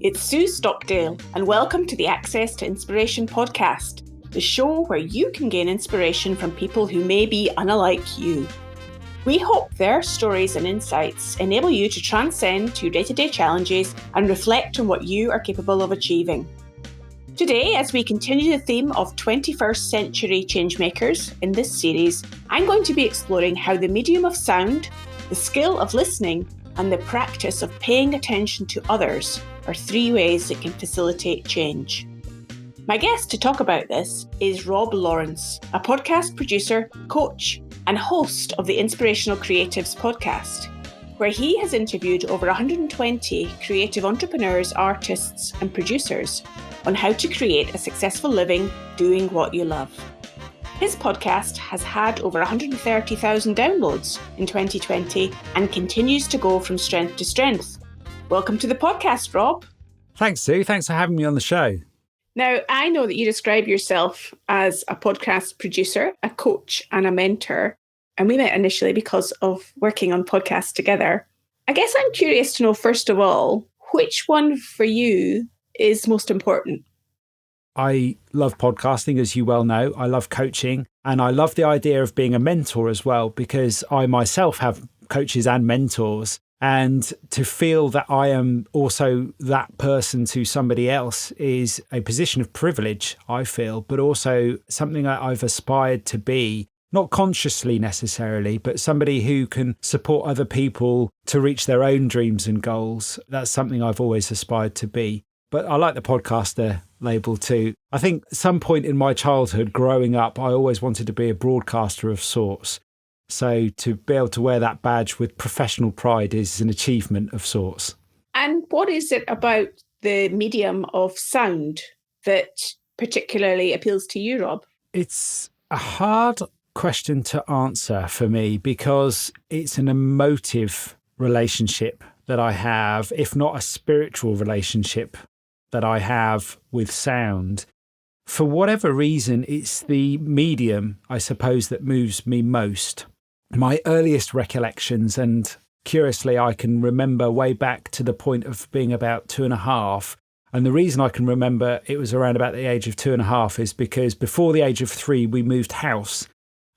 It's Sue Stockdale, and welcome to the Access to Inspiration podcast, the show where you can gain inspiration from people who may be unlike you. We hope their stories and insights enable you to transcend your day-to-day challenges and reflect on what you are capable of achieving. Today, as we continue the theme of 21st century changemakers in this series, I'm going to be exploring how the medium of sound, the skill of listening, and the practice of paying attention to others are three ways that can facilitate change. My guest to talk about this is Rob Lawrence, a podcast producer, coach, and host of the Inspirational Creatives podcast, where he has interviewed over 120 creative entrepreneurs, artists, and producers on how to create a successful living doing what you love. His podcast has had over 130,000 downloads in 2020 and continues to go from strength to strength. Welcome to the podcast, Rob. Thanks, Sue. Thanks for having me on the show. Now, I know that you describe yourself as a podcast producer, a coach, and a mentor, and we met initially because of working on podcasts together. I guess I'm curious to know, first of all, which one for you is most important? I love podcasting, as you well know. I love coaching, and I love the idea of being a mentor as well, because I myself have coaches and mentors. And to feel that I am also that person to somebody else is a position of privilege, I feel, but also something that I've aspired to be, not consciously necessarily, but somebody who can support other people to reach their own dreams and goals. That's something I've always aspired to be. But I like the podcaster label too. I think at some point in my childhood growing up, I always wanted to be a broadcaster of sorts. So to be able to wear that badge with professional pride is an achievement of sorts. And what is it about the medium of sound that particularly appeals to you, Rob? It's a hard question to answer for me because it's an emotive relationship that I have, if not a spiritual relationship that I have with sound. For whatever reason, it's the medium, I suppose, that moves me most. My earliest recollections, and curiously, I can remember way back to the point of being about 2.5. And the reason I can remember it was around about the age of 2.5 is because before the age of 3, we moved house.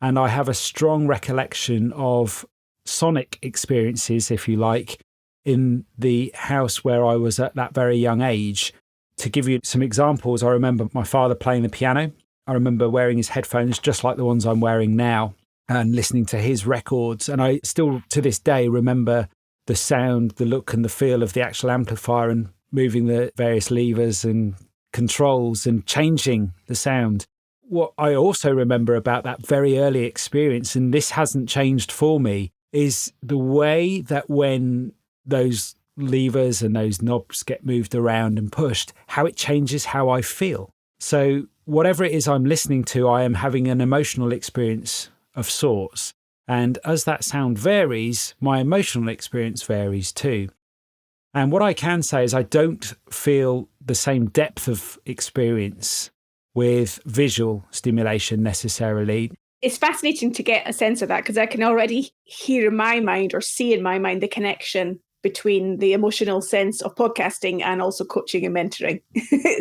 And I have a strong recollection of sonic experiences, if you like, in the house where I was at that very young age. To give you some examples, I remember my father playing the piano. I remember wearing his headphones just like the ones I'm wearing now and listening to his records. And I still, to this day, remember the sound, the look and the feel of the actual amplifier and moving the various levers and controls and changing the sound. What I also remember about that very early experience, and this hasn't changed for me, is the way that when those levers and those knobs get moved around and pushed, how it changes how I feel. So whatever it is I'm listening to, I am having an emotional experience of sorts. And as that sound varies, my emotional experience varies too. And what I can say is I don't feel the same depth of experience with visual stimulation necessarily. It's fascinating to get a sense of that because I can already hear in my mind or see in my mind the connection between the emotional sense of podcasting and also coaching and mentoring.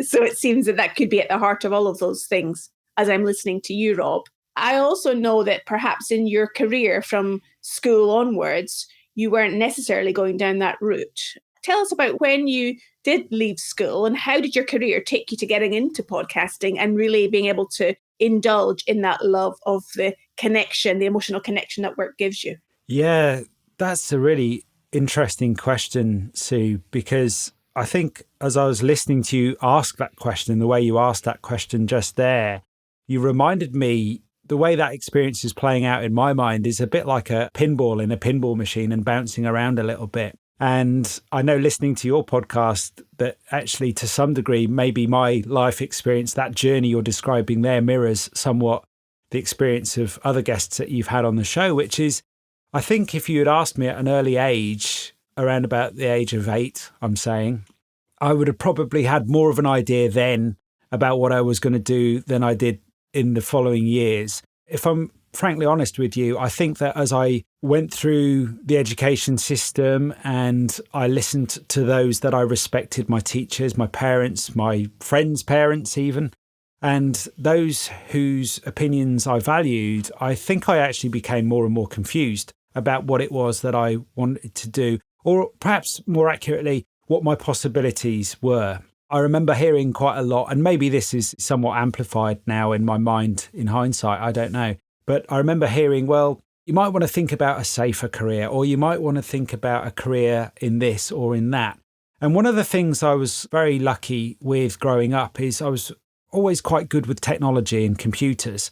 So it seems that that could be at the heart of all of those things as I'm listening to you, Rob. I also know that perhaps in your career from school onwards, you weren't necessarily going down that route. Tell us about when you did leave school and how did your career take you to getting into podcasting and really being able to indulge in that love of the connection, the emotional connection that work gives you? Yeah, that's a really interesting question, Sue, because I think as I was listening to you ask that question, the way you asked that question just there, you reminded me the way that experience is playing out in my mind is a bit like a pinball in a pinball machine and bouncing around a little bit. And I know listening to your podcast that actually to some degree, maybe my life experience, that journey you're describing there mirrors somewhat the experience of other guests that you've had on the show, which is, I think if you had asked me at an early age, around about the age of 8, I'm saying, I would have probably had more of an idea then about what I was going to do than I did in the following years. If I'm frankly honest with you, I think that as I went through the education system and I listened to those that I respected, my teachers, my parents, my friends' parents even, and those whose opinions I valued, I think I actually became more and more confused about what it was that I wanted to do, or perhaps more accurately, what my possibilities were. I remember hearing quite a lot, and maybe this is somewhat amplified now in my mind in hindsight, I don't know. But I remember hearing, well, you might want to think about a safer career, or you might want to think about a career in this or in that. And one of the things I was very lucky with growing up is I was always quite good with technology and computers.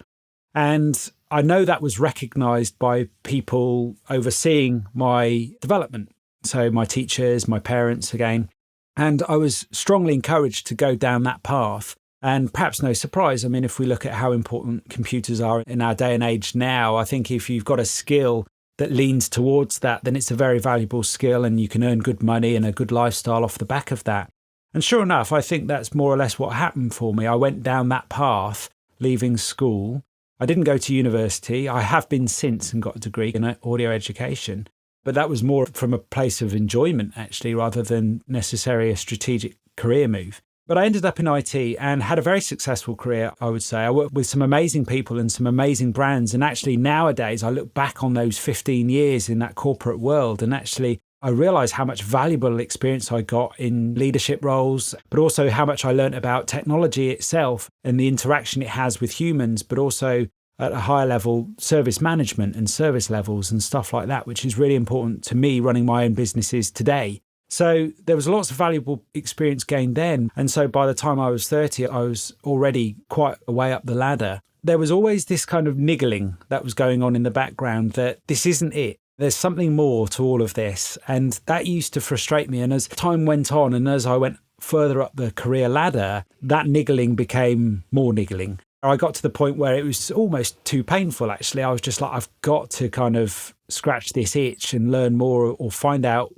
And I know that was recognised by people overseeing my development. So my teachers, my parents again. And I was strongly encouraged to go down that path. And perhaps no surprise, I mean, if we look at how important computers are in our day and age now, I think if you've got a skill that leans towards that, then it's a very valuable skill and you can earn good money and a good lifestyle off the back of that. And sure enough, I think that's more or less what happened for me. I went down that path, leaving school. I didn't go to university. I have been since and got a degree in audio education. But that was more from a place of enjoyment, actually, rather than necessarily a strategic career move. But I ended up in IT and had a very successful career, I would say. I worked with some amazing people and some amazing brands. And actually nowadays, I look back on those 15 years in that corporate world and actually I realised how much valuable experience I got in leadership roles, but also how much I learned about technology itself and the interaction it has with humans, but also at a higher level, service management and service levels and stuff like that, which is really important to me running my own businesses today. So there was lots of valuable experience gained then. And so by the time I was 30, I was already quite a way up the ladder. There was always this kind of niggling that was going on in the background that this isn't it. There's something more to all of this. And that used to frustrate me. And as time went on and as I went further up the career ladder, that niggling became more niggling. I got to the point where it was almost too painful, actually. I was just like, I've got to kind of scratch this itch and learn more or find out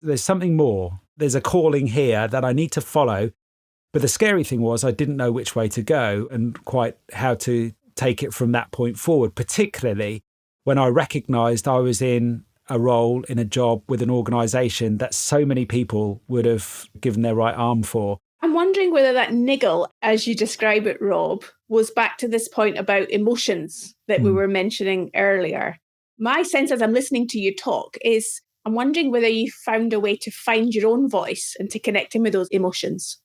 there's something more. There's a calling here that I need to follow. But the scary thing was I didn't know which way to go and quite how to take it from that point forward, particularly when I recognised I was in a role, in a job with an organisation that so many people would have given their right arm for. I'm wondering whether that niggle, as you describe it, Rob, was back to this point about emotions that we were mentioning earlier. My sense as I'm listening to you talk is I'm wondering whether you found a way to find your own voice and to connect in with those emotions.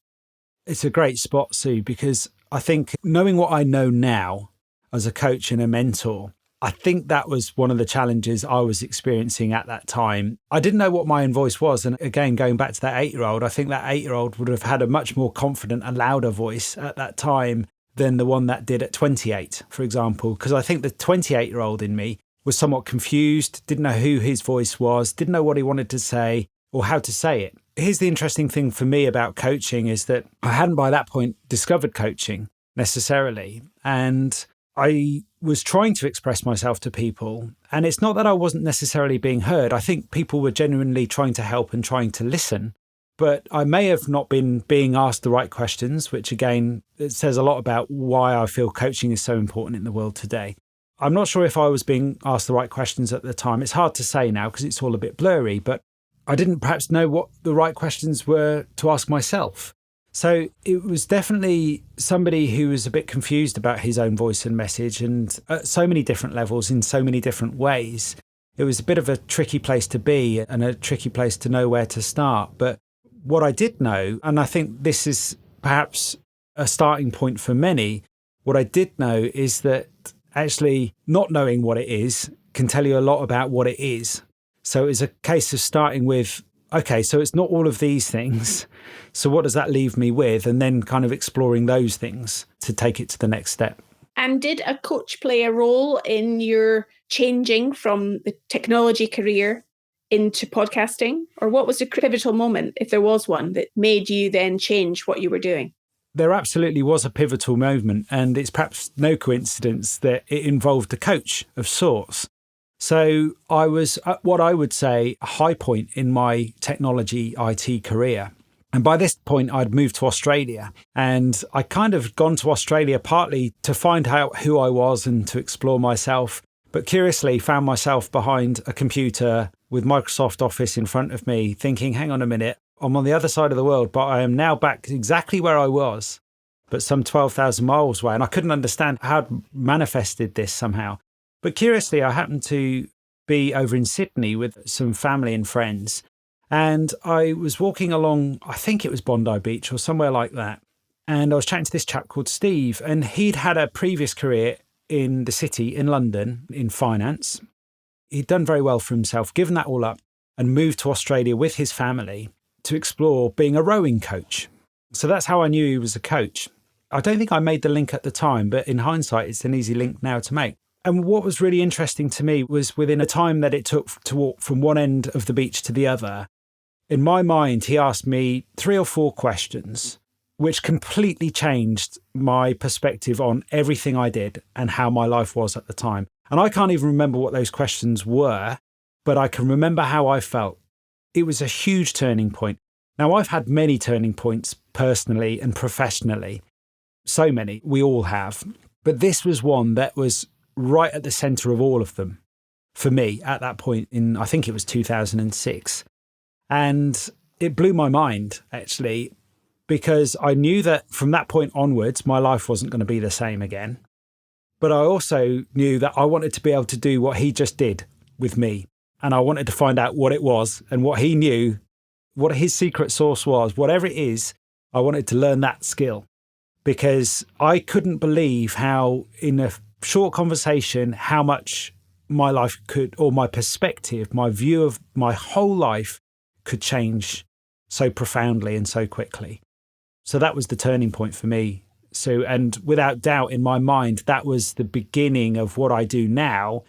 It's a great spot, Sue, because I think knowing what I know now as a coach and a mentor, I think that was one of the challenges I was experiencing at that time. I didn't know what my own voice was. And again, going back to that 8-year-old, I think that 8-year-old would have had a much more confident and louder voice at that time than the one that did at 28, for example, because I think the 28-year-old in me was somewhat confused, didn't know who his voice was, didn't know what he wanted to say or how to say it. Here's the interesting thing for me about coaching is that I hadn't by that point discovered coaching necessarily. And I was trying to express myself to people. And it's not that I wasn't necessarily being heard. I think people were genuinely trying to help and trying to listen. But I may have not been being asked the right questions, which again, it says a lot about why I feel coaching is so important in the world today. I'm not sure if I was being asked the right questions at the time. It's hard to say now because it's all a bit blurry, but I didn't perhaps know what the right questions were to ask myself. So it was definitely somebody who was a bit confused about his own voice and message, and at so many different levels, in so many different ways. It was a bit of a tricky place to be and a tricky place to know where to start. But what I did know, and I think this is perhaps a starting point for many, what I did know is that actually not knowing what it is can tell you a lot about what it is. So it's a case of starting with, okay, so it's not all of these things. So what does that leave me with? And then kind of exploring those things to take it to the next step. And did a coach play a role in your changing from the technology career into podcasting? Or what was the pivotal moment, if there was one, that made you then change what you were doing? There absolutely was a pivotal moment, and it's perhaps no coincidence that it involved a coach of sorts. So I was at what I would say a high point in my technology IT career. And by this point, I'd moved to Australia, and I kind of gone to Australia partly to find out who I was and to explore myself, but curiously found myself behind a computer with Microsoft Office in front of me, thinking, hang on a minute, I'm on the other side of the world, but I am now back exactly where I was, but some 12,000 miles away. And I couldn't understand how I'd manifested this somehow. But curiously, I happened to be over in Sydney with some family and friends. And I was walking along, I think it was Bondi Beach or somewhere like that. And I was chatting to this chap called Steve, and he'd had a previous career in the city in London in finance. He'd done very well for himself, given that all up, and moved to Australia with his family to explore being a rowing coach. So that's how I knew he was a coach. I don't think I made the link at the time, but in hindsight, it's an easy link now to make. And what was really interesting to me was within a time that it took to walk from one end of the beach to the other, in my mind, he asked me 3 or 4 questions, which completely changed my perspective on everything I did and how my life was at the time. And I can't even remember what those questions were, but I can remember how I felt. It was a huge turning point. Now, I've had many turning points personally and professionally. So many, we all have. But this was one that was right at the centre of all of them for me at that point in, I think it was 2006. And it blew my mind, actually, because I knew that from that point onwards, my life wasn't going to be the same again. But I also knew that I wanted to be able to do what he just did with me. And I wanted to find out what it was and what he knew, what his secret sauce was, whatever it is, I wanted to learn that skill. Because I couldn't believe how, in a short conversation, how much my life could, or my perspective, my view of my whole life could change so profoundly and so quickly. So that was the turning point for me. So, and without doubt in my mind, that was the beginning of what I do now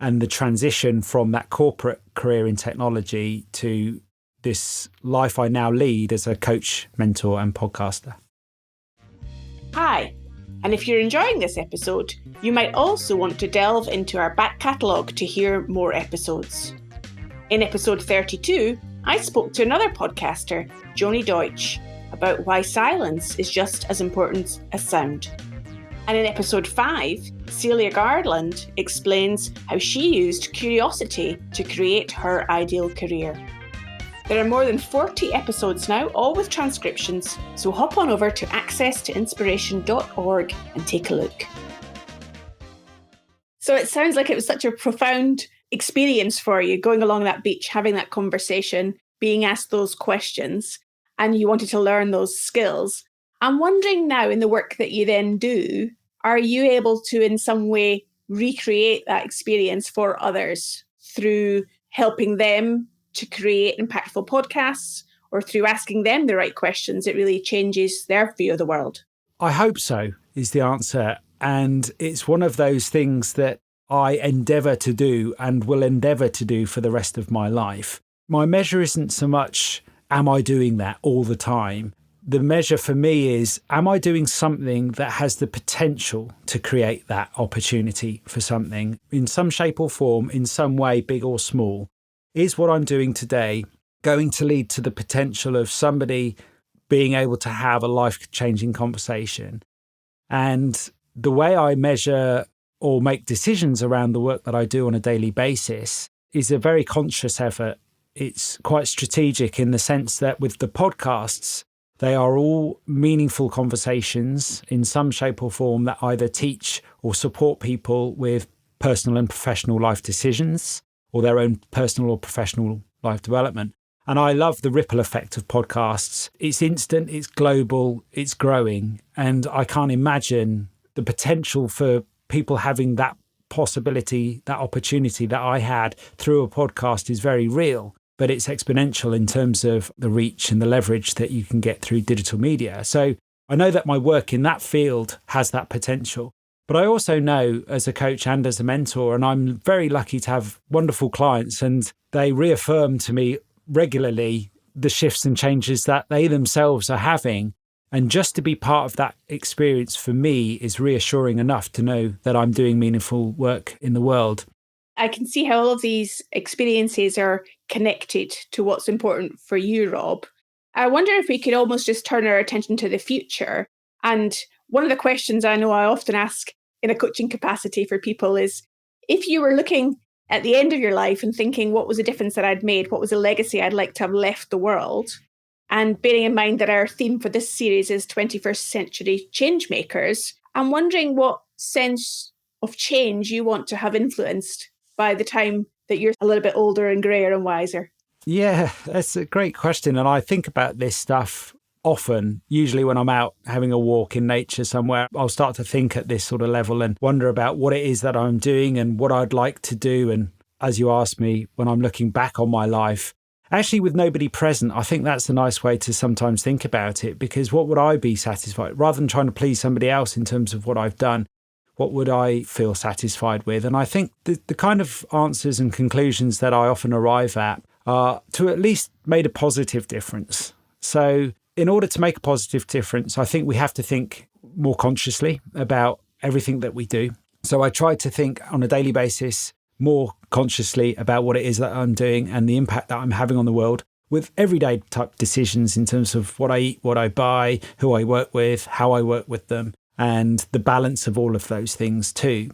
and the transition from that corporate career in technology to this life I now lead as a coach, mentor, and podcaster. Hi, and if you're enjoying this episode, you might also want to delve into our back catalogue to hear more episodes. In episode 32, I spoke to another podcaster, Joni Deutsch, about why silence is just as important as sound. And in episode 5, Celia Garland explains how she used curiosity to create her ideal career. There are more than 40 episodes now, all with transcriptions, so hop on over to accesstoinspiration.org and take a look. So it sounds like it was such a profound experience for you, going along that beach, having that conversation, being asked those questions, and you wanted to learn those skills. I'm wondering now, in the work that you then do, are you able to in some way recreate that experience for others through helping them to create impactful podcasts, or through asking them the right questions? It really changes their view of the world. I hope so, is the answer. And it's one of those things that I endeavour to do and will endeavour to do for the rest of my life. My measure isn't so much, am I doing that all the time? The measure for me is, am I doing something that has the potential to create that opportunity for something in some shape or form, in some way, big or small? Is what I'm doing today going to lead to the potential of somebody being able to have a life-changing conversation? And the way I measure or make decisions around the work that I do on a daily basis is a very conscious effort. It's quite strategic in the sense that with the podcasts, they are all meaningful conversations in some shape or form that either teach or support people with personal and professional life decisions or their own personal or professional life development. And I love the ripple effect of podcasts. It's instant, it's global, it's growing. And I can't imagine the potential for people having that possibility, that opportunity that I had through a podcast is very real. But it's exponential in terms of the reach and the leverage that you can get through digital media. So I know that my work in that field has that potential. But I also know as a coach and as a mentor, and I'm very lucky to have wonderful clients, and they reaffirm to me regularly the shifts and changes that they themselves are having. And just to be part of that experience for me is reassuring enough to know that I'm doing meaningful work in the world. I can see how all of these experiences are connected to what's important for you, Rob. I wonder if we could almost just turn our attention to the future. And one of the questions I know I often ask in a coaching capacity for people is, if you were looking at the end of your life and thinking, what was the difference that I'd made? What was the legacy I'd like to have left the world? And bearing in mind that our theme for this series is 21st century change makers, I'm wondering what sense of change you want to have influenced by the time that you're a little bit older and grayer and wiser. Yeah, that's a great question. And I think about this stuff often, usually when I'm out having a walk in nature somewhere. I'll start to think at this sort of level and wonder about what it is that I'm doing and what I'd like to do. And as you asked me, when I'm looking back on my life, actually with nobody present, I think that's a nice way to sometimes think about it, because what would I be satisfied, rather than trying to please somebody else in terms of what I've done, what would I feel satisfied with? And I think the kind of answers and conclusions that I often arrive at are to at least made a positive difference. So in order to make a positive difference, I think we have to think more consciously about everything that we do. So I try to think on a daily basis more consciously about what it is that I'm doing and the impact that I'm having on the world, with everyday type decisions in terms of what I eat, what I buy, who I work with, how I work with them, and the balance of all of those things too.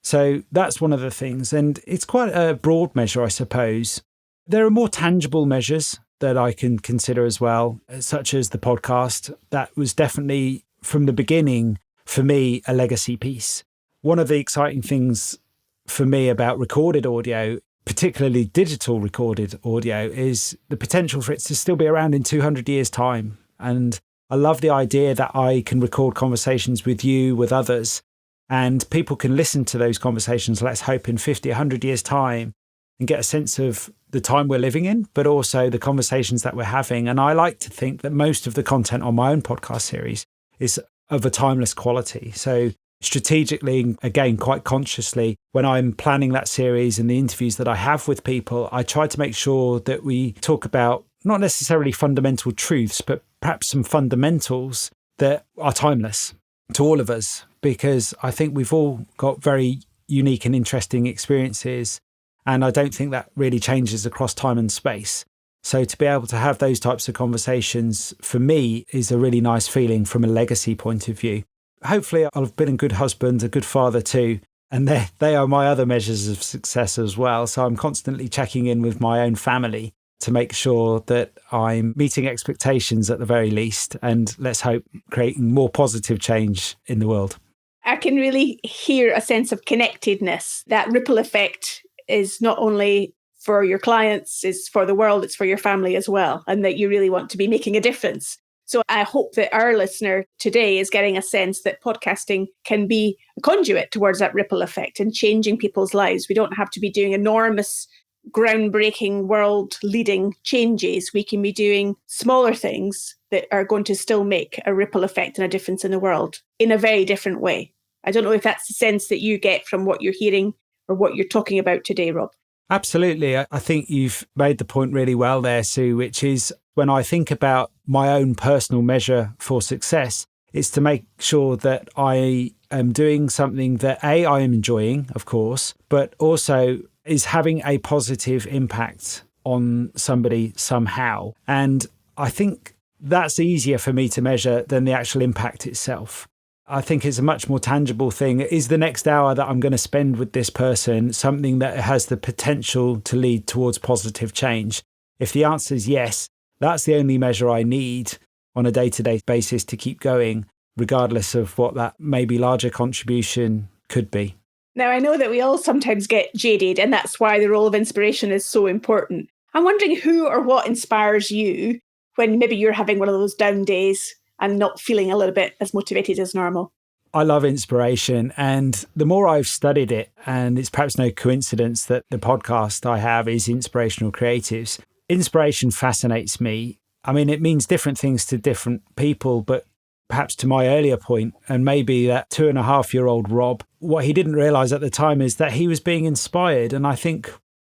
So that's one of the things. And it's quite a broad measure, I suppose. There are more tangible measures that I can consider as well, such as the podcast. That was definitely, from the beginning, for me, a legacy piece. One of the exciting things for me about recorded audio, particularly digital recorded audio, is the potential for it to still be around in 200 years' time. And I love the idea that I can record conversations with you, with others, and people can listen to those conversations, let's hope in 50, 100 years' time, and get a sense of the time we're living in, but also the conversations that we're having. And I like to think that most of the content on my own podcast series is of a timeless quality. So strategically, again, quite consciously, when I'm planning that series and the interviews that I have with people, I try to make sure that we talk about not necessarily fundamental truths, but perhaps some fundamentals that are timeless to all of us, because I think we've all got very unique and interesting experiences. And I don't think that really changes across time and space. So to be able to have those types of conversations, for me, is a really nice feeling from a legacy point of view. Hopefully, I've been a good husband, a good father too. And they are my other measures of success as well. So I'm constantly checking in with my own family to make sure that I'm meeting expectations at the very least. And let's hope creating more positive change in the world. I can really hear a sense of connectedness. That ripple effect is not only for your clients, it's for the world, it's for your family as well, and that you really want to be making a difference. So I hope that our listener today is getting a sense that podcasting can be a conduit towards that ripple effect and changing people's lives. We don't have to be doing enormous, groundbreaking, world-leading changes. We can be doing smaller things that are going to still make a ripple effect and a difference in the world in a very different way. I don't know if that's the sense that you get from what you're hearing or what you're talking about today, Rob. Absolutely. I think you've made the point really well there, Sue, which is when I think about my own personal measure for success, it's to make sure that I am doing something that I am enjoying, of course, but also is having a positive impact on somebody somehow. And I think that's easier for me to measure than the actual impact itself. I think it's a much more tangible thing. Is the next hour that I'm going to spend with this person something that has the potential to lead towards positive change? If the answer is yes, that's the only measure I need on a day-to-day basis to keep going, regardless of what that maybe larger contribution could be. Now, I know that we all sometimes get jaded, and that's why the role of inspiration is so important. I'm wondering who or what inspires you when maybe you're having one of those down days and not feeling a little bit as motivated as normal. I love inspiration, and the more I've studied it, and it's perhaps no coincidence that the podcast I have is Inspirational Creatives, inspiration fascinates me. I mean, it means different things to different people, but perhaps to my earlier point, and maybe that 2.5-year-old Rob, what he didn't realize at the time is that he was being inspired. And I think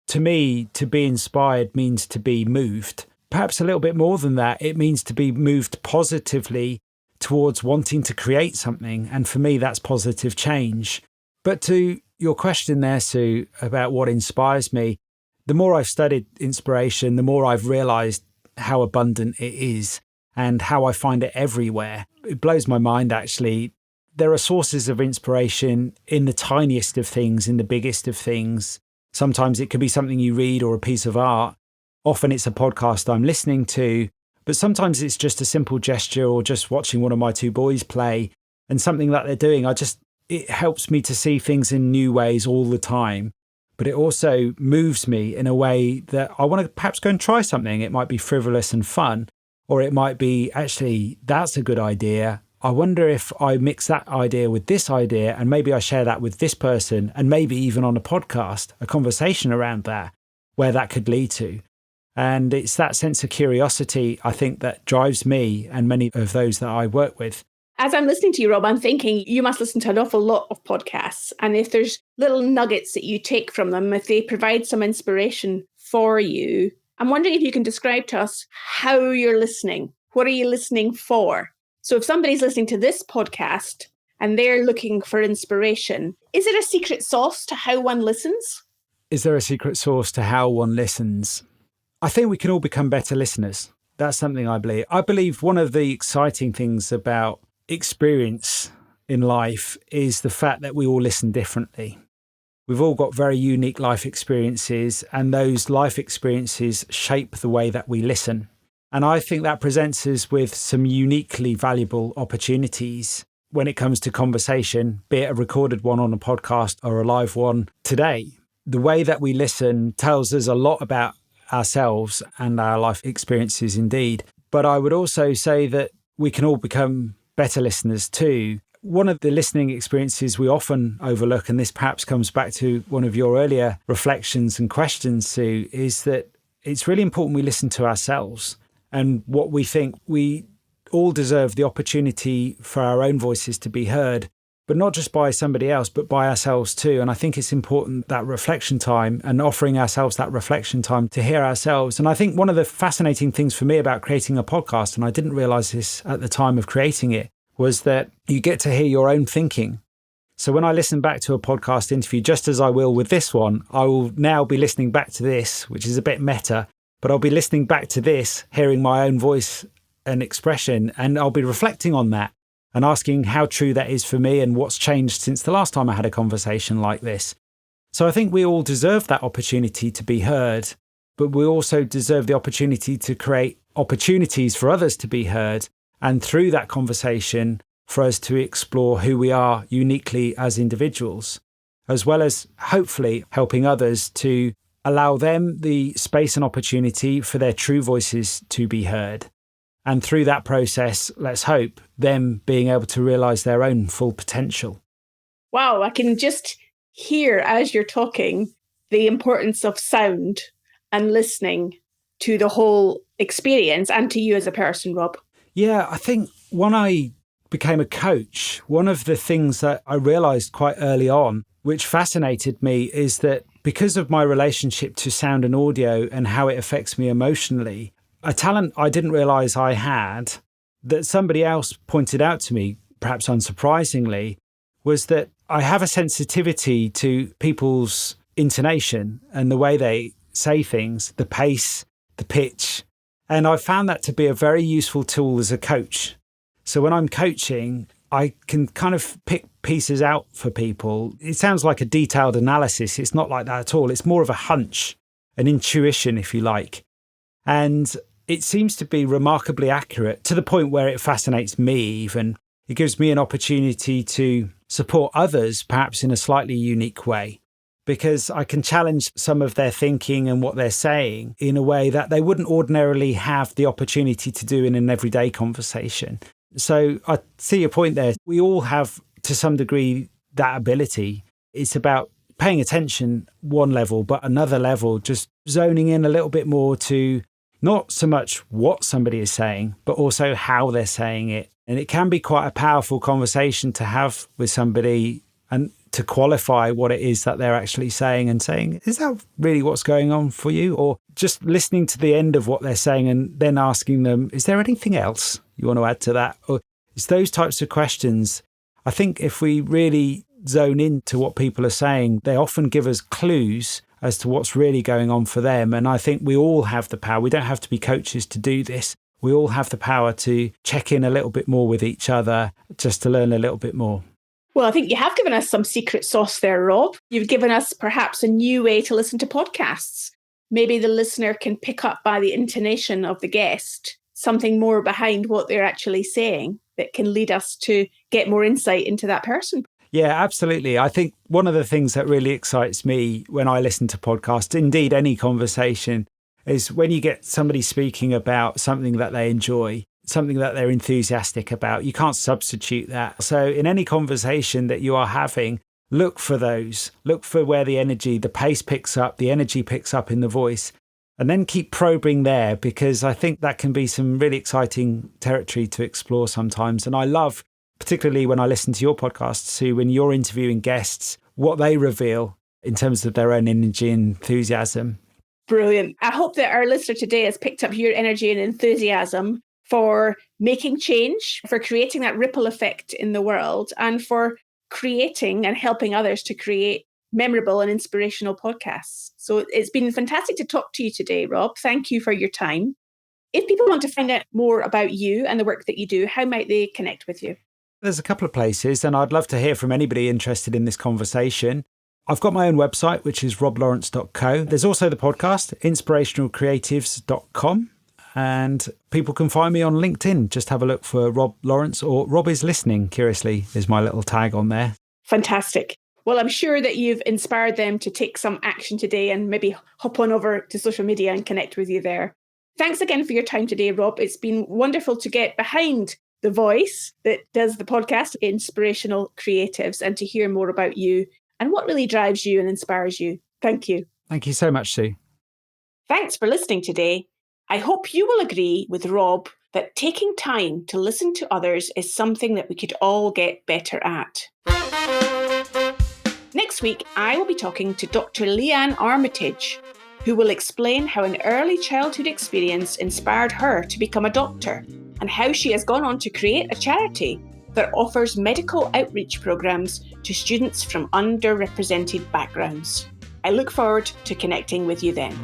to me, to be inspired means to be moved. Perhaps a little bit more than that, it means to be moved positively towards wanting to create something. And for me, that's positive change. But to your question there, Sue, about what inspires me, the more I've studied inspiration, the more I've realized how abundant it is and how I find it everywhere. It blows my mind, actually. There are sources of inspiration in the tiniest of things, in the biggest of things. Sometimes it could be something you read or a piece of art. Often it's a podcast I'm listening to, but sometimes it's just a simple gesture or just watching one of my two boys play and something that they're doing. It helps me to see things in new ways all the time. But it also moves me in a way that I want to perhaps go and try something. It might be frivolous and fun, or it might be, actually, that's a good idea. I wonder if I mix that idea with this idea and maybe I share that with this person and maybe even on a podcast, a conversation around that, where that could lead to. And it's that sense of curiosity, I think, that drives me and many of those that I work with. As I'm listening to you, Rob, I'm thinking you must listen to an awful lot of podcasts. And if there's little nuggets that you take from them, if they provide some inspiration for you, I'm wondering if you can describe to us how you're listening. What are you listening for? So if somebody's listening to this podcast and they're looking for inspiration, is it a secret sauce to how one listens? Is there a secret sauce to how one listens? I think we can all become better listeners. That's something I believe. I believe one of the exciting things about experience in life is the fact that we all listen differently. We've all got very unique life experiences, and those life experiences shape the way that we listen. And I think that presents us with some uniquely valuable opportunities when it comes to conversation, be it a recorded one on a podcast or a live one today. The way that we listen tells us a lot about ourselves and our life experiences indeed. But I would also say that we can all become better listeners too. One of the listening experiences we often overlook, and this perhaps comes back to one of your earlier reflections and questions, Sue, is that it's really important we listen to ourselves and what we think. We all deserve the opportunity for our own voices to be heard, but not just by somebody else, but by ourselves too. And I think it's important, that reflection time and offering ourselves that reflection time to hear ourselves. And I think one of the fascinating things for me about creating a podcast, and I didn't realize this at the time of creating it, was that you get to hear your own thinking. So when I listen back to a podcast interview, just as I will with this one, I will now be listening back to this, which is a bit meta, but I'll be listening back to this, hearing my own voice and expression, and I'll be reflecting on that and asking how true that is for me and what's changed since the last time I had a conversation like this. So I think we all deserve that opportunity to be heard, but we also deserve the opportunity to create opportunities for others to be heard, and through that conversation for us to explore who we are uniquely as individuals, as well as hopefully helping others to allow them the space and opportunity for their true voices to be heard. And through that process, let's hope, them being able to realise their own full potential. Wow, I can just hear as you're talking the importance of sound and listening to the whole experience and to you as a person, Rob. Yeah, I think when I became a coach, one of the things that I realised quite early on, which fascinated me, is that because of my relationship to sound and audio and how it affects me emotionally, a talent I didn't realise I had that somebody else pointed out to me, perhaps unsurprisingly, was that I have a sensitivity to people's intonation and the way they say things, the pace, the pitch. And I found that to be a very useful tool as a coach. So when I'm coaching, I can kind of pick pieces out for people. It sounds like a detailed analysis. It's not like that at all. It's more of a hunch, an intuition, if you like. And it seems to be remarkably accurate to the point where it fascinates me even. It gives me an opportunity to support others, perhaps in a slightly unique way, because I can challenge some of their thinking and what they're saying in a way that they wouldn't ordinarily have the opportunity to do in an everyday conversation. So I see your point there. We all have, to some degree, that ability. It's about paying attention one level, but another level, just zoning in a little bit more to not so much what somebody is saying, but also how they're saying it. And it can be quite a powerful conversation to have with somebody and to qualify what it is that they're actually saying and saying, is that really what's going on for you? Or just listening to the end of what they're saying and then asking them, is there anything else you want to add to that? Or it's those types of questions. I think if we really zone into what people are saying, they often give us clues as to what's really going on for them. And I think we all have the power. We don't have to be coaches to do this. We all have the power to check in a little bit more with each other, just to learn a little bit more. Well, I think you have given us some secret sauce there, Rob. You've given us perhaps a new way to listen to podcasts. Maybe the listener can pick up by the intonation of the guest something more behind what they're actually saying that can lead us to get more insight into that person. Yeah, absolutely. I think one of the things that really excites me when I listen to podcasts, indeed any conversation, is when you get somebody speaking about something that they enjoy, something that they're enthusiastic about. You can't substitute that. So in any conversation that you are having, look for those. Look for where the pace picks up, the energy picks up in the voice, and then keep probing there, because I think that can be some really exciting territory to explore sometimes. And I love, particularly when I listen to your podcasts, Sue, when you're interviewing guests, what they reveal in terms of their own energy and enthusiasm. Brilliant. I hope that our listener today has picked up your energy and enthusiasm for making change, for creating that ripple effect in the world, and for creating and helping others to create memorable and inspirational podcasts. So it's been fantastic to talk to you today, Rob. Thank you for your time. If people want to find out more about you and the work that you do, how might they connect with you? There's a couple of places, and I'd love to hear from anybody interested in this conversation. I've got my own website, which is roblawrence.co. There's also the podcast, inspirationalcreatives.com. And people can find me on LinkedIn. Just have a look for Rob Lawrence, or Rob is Listening, curiously, is my little tag on there. Fantastic. Well, I'm sure that you've inspired them to take some action today and maybe hop on over to social media and connect with you there. Thanks again for your time today, Rob. It's been wonderful to get behind the voice that does the podcast, Inspirational Creatives, and to hear more about you and what really drives you and inspires you. Thank you. Thank you so much, Sue. Thanks for listening today. I hope you will agree with Rob that taking time to listen to others is something that we could all get better at. Next week, I will be talking to Dr. Leanne Armitage, who will explain how an early childhood experience inspired her to become a doctor and how she has gone on to create a charity that offers medical outreach programs to students from underrepresented backgrounds. I look forward to connecting with you then.